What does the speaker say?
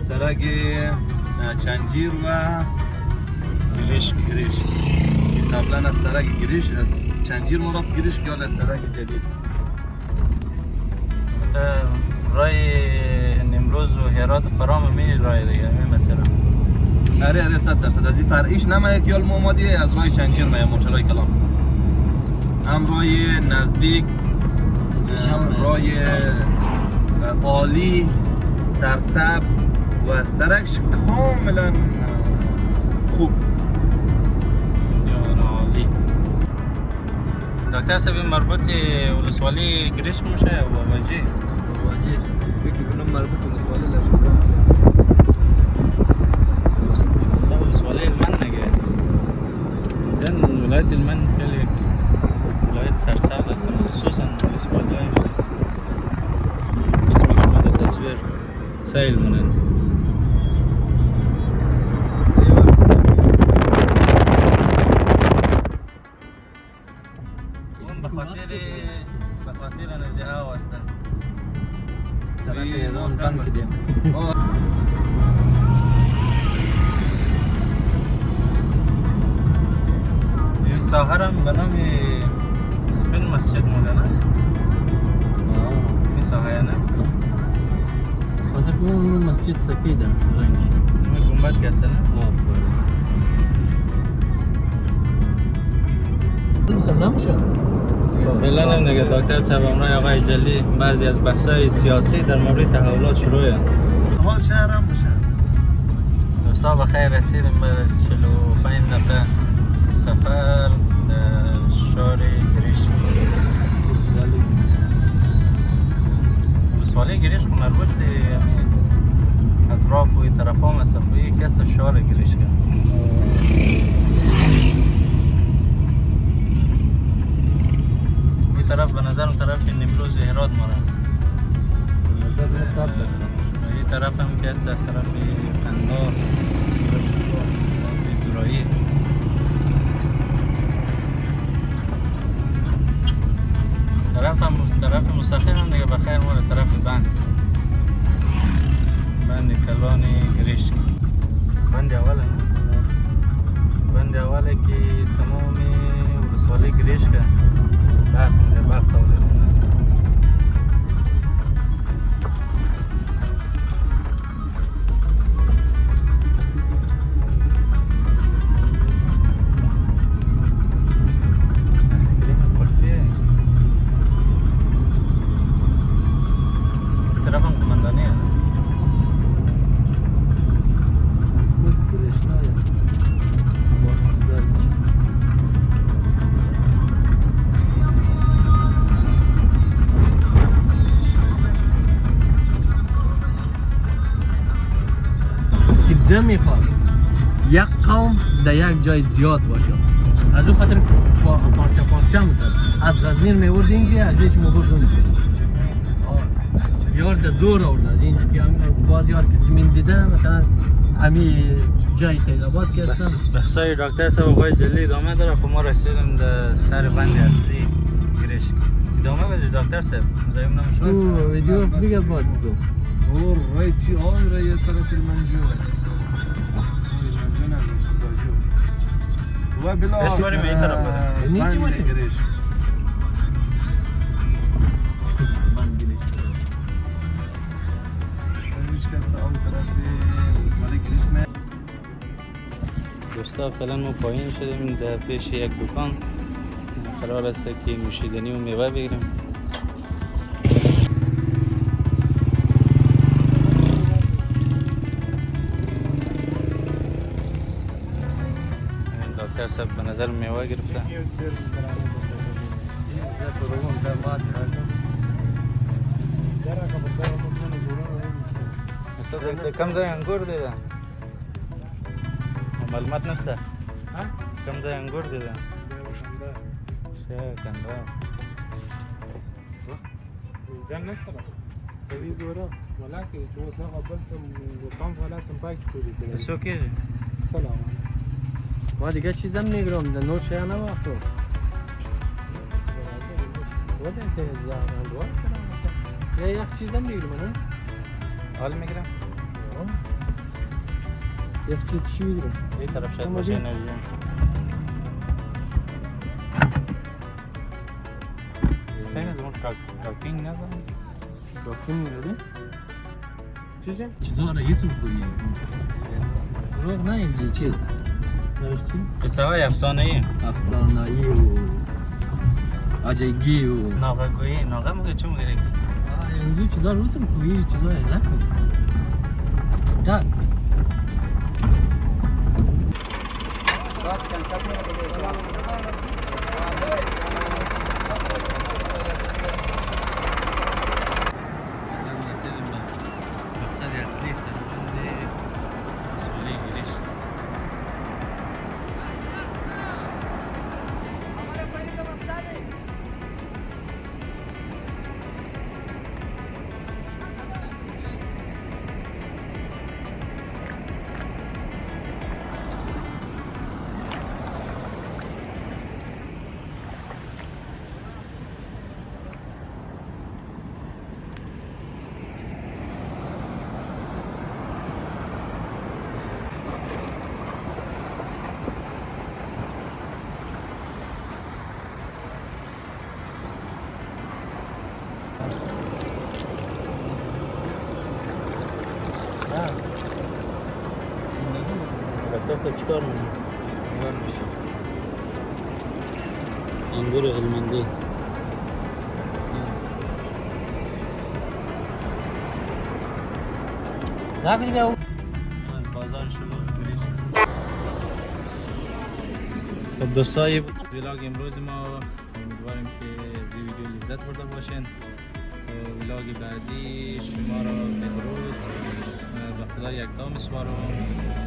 سرک چنجیر و گریش قبلا از سرک گریش از چنجیر مراد گریش که از سرک جدید رای نمروز و هرات فرام می رای دیگه می مثلا آره 100% از این فرعیش نمایه که المومدی از رای چنجیر میه موچرای کلام هم رای نزدیک رای عالی سرسبز و سرکش کاملا خوب بسیار عالی. دکتر صاحب مربوط ولسوالی گریش میشه و واجی فکر کنم مربوط به ولسوالی لشکر ولسوالی المن دیگه زن ولایت المن خیلی ولایت سرسبز است خصوصا ولسوالی اسم شما تصویر سیل منن بخاطر نزاعه هستن طرف ایران بند کردیم این ساحر هم به نام سپین مسجد موده نه؟ این ساحه نه؟ خاطر که اون مسجد سفیده رنگ این گنبد که هست نه؟ فعلا هم نگه دکتر صاحب امروز آقای جلی بعضی از بحث‌های سیاسی در مورد تحولات شروعه حال شهر هم بشه دوستا بخیر رسیدیم بعد از 45 دقیقه سفر در شهر گریش ولسوالی گریش خو مربوط اطراف و این طرف هم است خو یکی از شهر گریش که طرف به نظرم طرف نمروز هرات ماره نظر من 100% این طرف هم که است از طرف قندار دورایی طرف مستقیم هم دیگه بخیر ماره طرف بند کلانی گریش بند اوله نه؟ بند اوله که تمامی ولسوالی گریش که باغ تولید میخواد یک قوم در یک جای زیاد باشه از اون خاطر پارچه میتر از غزنین میورد اینجا از جایش میبرد اونجا یار در دور آورد اینجا که باز یار که زمین دیده مثلا همی جای تیلاباد کردن بحثای دکتر صاحب آقای جلی ادامه داره خب ما رسیدیم در سر بند اصلی گریش ادامه بده دکتر صاحب مزایم نمیشه او ویدیو بگه باید دو اور رای چی آن رای طرف المنجو و بلا اشواری به این طرف بده نیچی مانی گریش دوستا فعلا ما پایین شدیم در پیش یک دکان قرار است که نوشیدنی و میوه بگیریم دکتر صاحب به نظر میوه گرفته کم ځای انګور دی دا معلومات نشته کم ځای انګور دی دا کنده جان نشته کوي ګوره ولکه چې اوس هغه بل څه قام ولا سم پاک کړی څو کېږي سلام ما دیگه چیزم میگیرم در نوش یا نماخت بوده که یا یک چیزم میگیرم حال میگیرم یک چیز چی بگیرم؟ این طرف شاید اما باشه بیا. انرژی سین از اون تاکینگ ندارم داکتین میدادی؟ چیزی؟ چیزا را یوسف کنی دروغ نه اینجا چیز نوشتی؟ قصه های افسانه ای افسانه‌ای و عجیگی و ناغه گویی ناغه مگه چه میگه اینجا چیزا رو رسم کنی چیزا نکن ده مقصد اصلی سربند سولی گیریش دکتر صاحب چیکار می‌کنی؟ نگار میشه انگور هلمندی دیگه از بازار شروع گیریش خب دوستای ویلاگ امروز ما امیدواریم که از این ویدیو لذت برده باشین ویلاگ بعدی شما را بدرود و خدا یکتا میسپارم